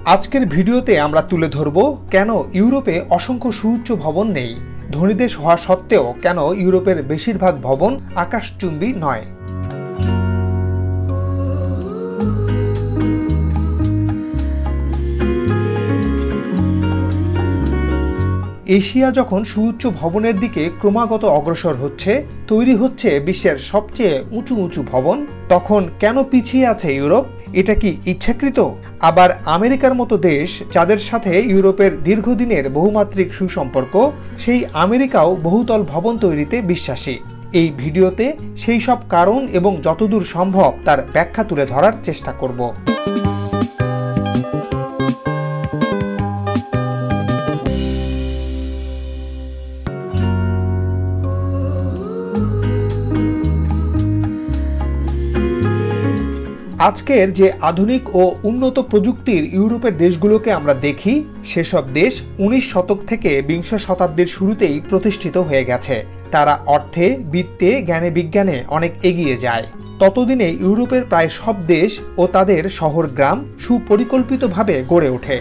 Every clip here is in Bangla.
আজকের ভিডিওতে আমরা তুলে ধরব কেন ইউরোপে অসংখ্য সুউচ্চ ভবন নেই, ধনী দেশ হওয়া সত্ত্বেও কেন ইউরোপের বেশিরভাগ ভবন আকাশচুম্বী নয়। এশিয়া যখন সুউচ্চ ভবনের দিকে ক্রমাগত অগ্রসর হচ্ছে, তৈরি হচ্ছে বিশ্বের সবচেয়ে উঁচু উঁচু ভবন, তখন কেন পিছিয়ে আছে ইউরোপ? এটা কি ইচ্ছাকৃত? আবার আমেরিকার মতো দেশ, যাদের সাথে ইউরোপের দীর্ঘদিনের বহুমাত্রিক সুসম্পর্ক, সেই আমেরিকাও বহুতল ভবন তৈরিতে বিশ্বাসী। এই ভিডিওতে সেই সব কারণ এবং যতদূর সম্ভব তার ব্যাখ্যা তুলে ধরার চেষ্টা করব। আজকের যে আধুনিক ও উন্নত প্রযুক্তির ইউরোপের দেশগুলোকে আমরা দেখি, সেসব দেশ 19 শতক থেকে বিংশ শতাব্দীর শুরুতেই প্রতিষ্ঠিত হয়ে গেছে। তারা অর্থে, বিত্তে, জ্ঞানে বিজ্ঞানে অনেক এগিয়ে যায়। ততদিনে ইউরোপের প্রায় সব দেশ ও তাদের শহর গ্রাম সুপরিকল্পিতভাবে গড়ে ওঠে।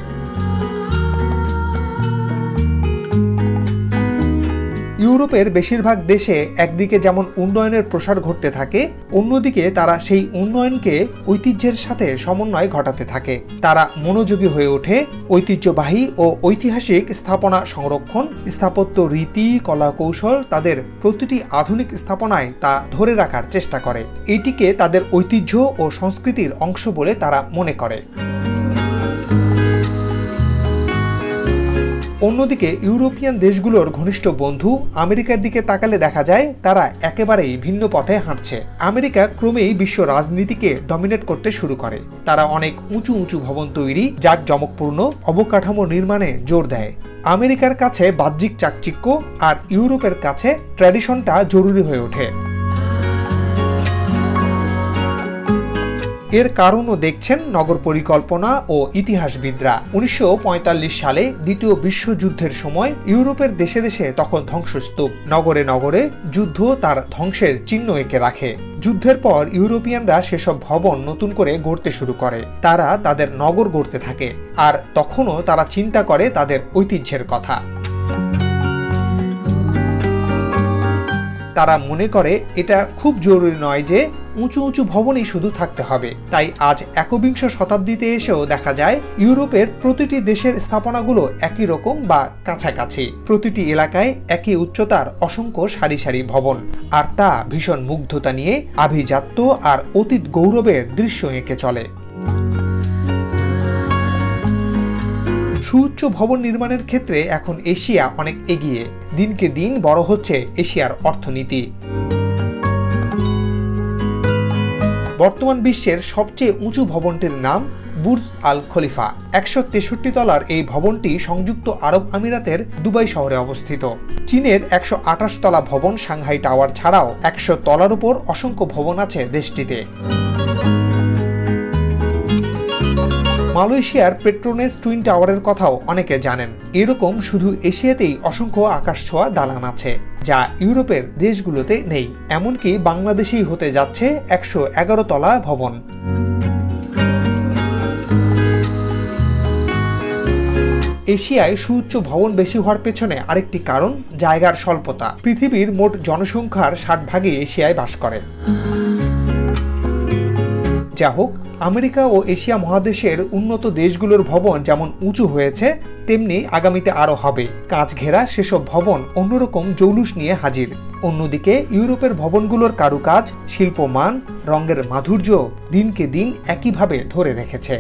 ইউরোপের বেশিরভাগ দেশে একদিকে যেমন উন্নয়নের প্রসার ঘটতে থাকে, অন্যদিকে তারা সেই উন্নয়নকে ঐতিহ্যের সাথে সমন্বয় ঘটাতে থাকে। তারা মনোযোগী হয়ে ওঠে ঐতিহ্যবাহী ও ঐতিহাসিক স্থাপনা সংরক্ষণ, স্থাপত্য রীতি, কলা কৌশল, তাদের প্রতিটি আধুনিক স্থাপনায় তা ধরে রাখার চেষ্টা করে। এটিকে তাদের ঐতিহ্য ও সংস্কৃতির অংশ বলে তারা মনে করে। অন্যদিকে ইউরোপিয়ান দেশগুলোর ঘনিষ্ঠ বন্ধু আমেরিকার দিকে তাকালে দেখা যায় তারা একেবারেই ভিন্ন পথে হাঁটছে। আমেরিকা ক্রমেই বিশ্ব রাজনীতিকে ডমিনেট করতে শুরু করে। তারা অনেক উঁচু উঁচু ভবন তৈরি, জাঁকজমকপূর্ণ অবকাঠামো নির্মাণে জোর দেয়। আমেরিকার কাছে বাহ্যিক চাকচিক্য আর ইউরোপের কাছে ট্র্যাডিশনটা জরুরি হয়ে ওঠে। এর কারণও দেখছেন নগর পরিকল্পনা ও ইতিহাসবিদরা। 1945 সালে দ্বিতীয় বিশ্বযুদ্ধের সময় ইউরোপের দেশে দেশে তখন ধ্বংসস্তূপ, নগরে নগরে যুদ্ধ তার ধ্বংসের চিহ্ন এঁকে রাখে। যুদ্ধের পর ইউরোপিয়ানরা সেসব ভবন নতুন করে গড়তে শুরু করে। তারা তাদের নগর গড়তে থাকে, আর তখনও তারা চিন্তা করে তাদের ঐতিহ্যের কথা। তারা মনে করে এটা খুব জরুরি নয় যে উঁচু উঁচু ভবনই শুধু থাকতে হবে। তাই আজ একবিংশ শতাব্দীতে এসেও দেখা যায় ইউরোপের প্রতিটি দেশের স্থাপনাগুলো একই রকম বা কাছাকাছি। প্রতিটি এলাকায় একই উচ্চতার অসংখ্য সারি সারি ভবন, আর তা ভীষণ মুগ্ধতা নিয়ে আভিজাত্য আর অতীত গৌরবের দৃশ্য এঁকে চলে। সুউচ্চ ভবন নির্মাণের ক্ষেত্রে এখন এশিয়া অনেক এগিয়ে। দিনকে দিন বড় হচ্ছে এশিয়ার অর্থনীতি। বর্তমান বিশ্বের সবচেয়ে উঁচু ভবনটির নাম বুর্জ আল খলিফা। 163 তলার এই ভবনটি সংযুক্ত আরব আমিরাতের দুবাই শহরে অবস্থিত। চীনের 128 তলা ভবন সাংহাই টাওয়ার ছাড়াও 100 তলার উপর অসংখ্য ভবন আছে দেশটিতে। মালয়েশিয়ার পেট্রোনেস টুইন টাওয়ারের কথাও অনেকে জানেন। এরকম শুধু এশিয়াতেই অসংখ্য আকাশছোঁয়া দালান আছে, যা ইউরোপের দেশগুলোতে নেই। এমনকি বাংলাদেশেই হতে যাচ্ছে 111 তলা ভবন। এশিয়ায় সুউচ্চ ভবন বেশি হওয়ার পেছনে আরেকটি কারণ জায়গার স্বল্পতা। পৃথিবীর মোট জনসংখ্যার 60 ভাগই এশিয়ায় বাস করে। যা হোক, আমেরিকা ও এশিয়া মহাদেশের উন্নত দেশগুলোর ভবন যেমন উঁচু হয়েছে, তেমনি আগামীতে আরও হবে। কাঁচ ঘেরা সেসব ভবন অন্যরকম জৌলুস নিয়ে হাজির। অন্যদিকে ইউরোপের ভবনগুলোর কারুকাজ, শিল্পমান, রঙের মাধুর্য দিনকে দিন একইভাবে ধরে রেখেছে।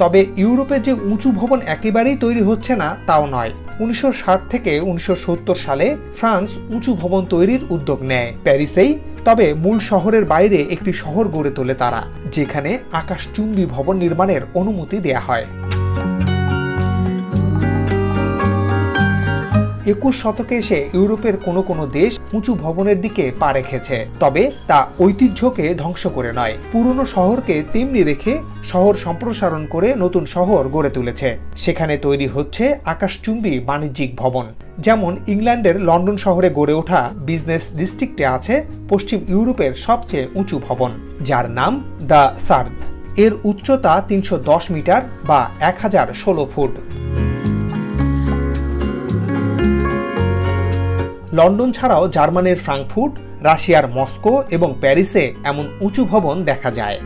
তবে ইউরোপে যে উঁচু ভবন একেবারেই তৈরি হচ্ছে না তাও নয়। 1960 থেকে 1970 সালে ফ্রান্স উঁচু ভবন তৈরির উদ্যোগ নেয় প্যারিসেই। তবে মূল শহরের বাইরে একটি শহর গড়ে তোলে তারা, যেখানে আকাশচুম্বী ভবন নির্মাণের অনুমতি দেয়া হয়। 21 শতকে এসে ইউরোপের কোনো কোনো দেশ উঁচু ভবনের দিকে পা রেখেছে, তবে তা ঐতিহ্যকে ধ্বংস করে নয়, পুরনো শহরকে তেমনি রেখে শহর সম্প্রসারণ করে নতুন শহর গড়ে তুলেছে। সেখানে তৈরি হচ্ছে আকাশচুম্বী বাণিজ্যিক ভবন। যেমন ইংল্যান্ডের লন্ডন শহরে গড়ে ওঠা বিজনেস ডিস্ট্রিক্টে আছে পশ্চিম ইউরোপের সবচেয়ে উঁচু ভবন, যার নাম দ্য সার্দ। এর উচ্চতা 310 মিটার বা 1016 ফুট। লন্ডন ছাড়াও জার্মানির ফ্রাঙ্কফুর্ট, রাশিয়ার মস্কো এবং প্যারিসে এমন উঁচু ভবন দেখা যায়।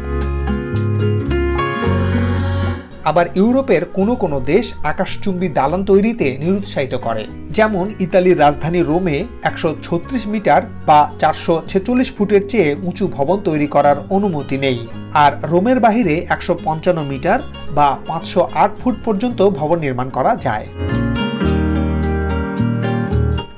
আবার ইউরোপের কোনো কোনো দেশ আকাশচুম্বী দালান তৈরিতে নিরুৎসাহিত করে, যেমন ইতালির রাজধানী রোমে 136 মিটার বা 446 ফুটের চেয়ে উঁচু ভবন তৈরি করার অনুমতি নেই, আর রোমের বাহিরে 155 মিটার বা 508 ফুট পর্যন্ত ভবন নির্মাণ করা যায়।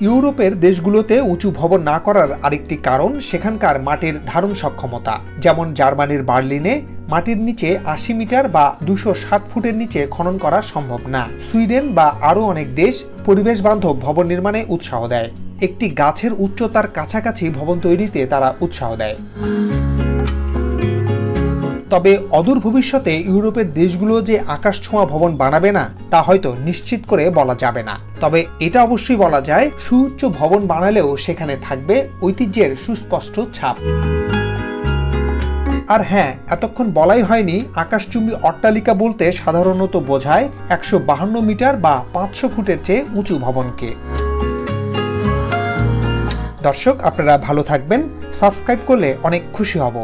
ইউরোপের দেশগুলোতে উঁচু ভবন না করার আরেকটি কারণ সেখানকার মাটির ধারণ সক্ষমতা। যেমন জার্মানির বার্লিনে মাটির নিচে 80 মিটার বা 260 ফুটের নিচে খনন করা সম্ভব না। সুইডেন বা আরও অনেক দেশ পরিবেশ বান্ধব ভবন নির্মাণে উৎসাহ দেয়। একটি গাছের উচ্চতার কাছাকাছি ভবন তৈরিতে তারা উৎসাহ দেয়। তবে অদূর ভবিষ্যতে ইউরোপের দেশগুলো যে আকাশ ছোঁয়া ভবন বানাবে না তা হয়তো নিশ্চিত করে বলা যাবে না। তবে এটা অবশ্যই বলা যায়, সুউচ্চ ভবন বানালেও সেখানে থাকবে ঐতিহ্যের সুস্পষ্ট ছাপ। আর হ্যাঁ, এতক্ষণ বলাই হয়নি, আকাশচুম্বী অট্টালিকা বলতে সাধারণত বোঝায় 152 মিটার বা 500 ফুটের চেয়ে উঁচু ভবনকে। দর্শক, আপনারা ভালো থাকবেন। সাবস্ক্রাইব করলে অনেক খুশি হব।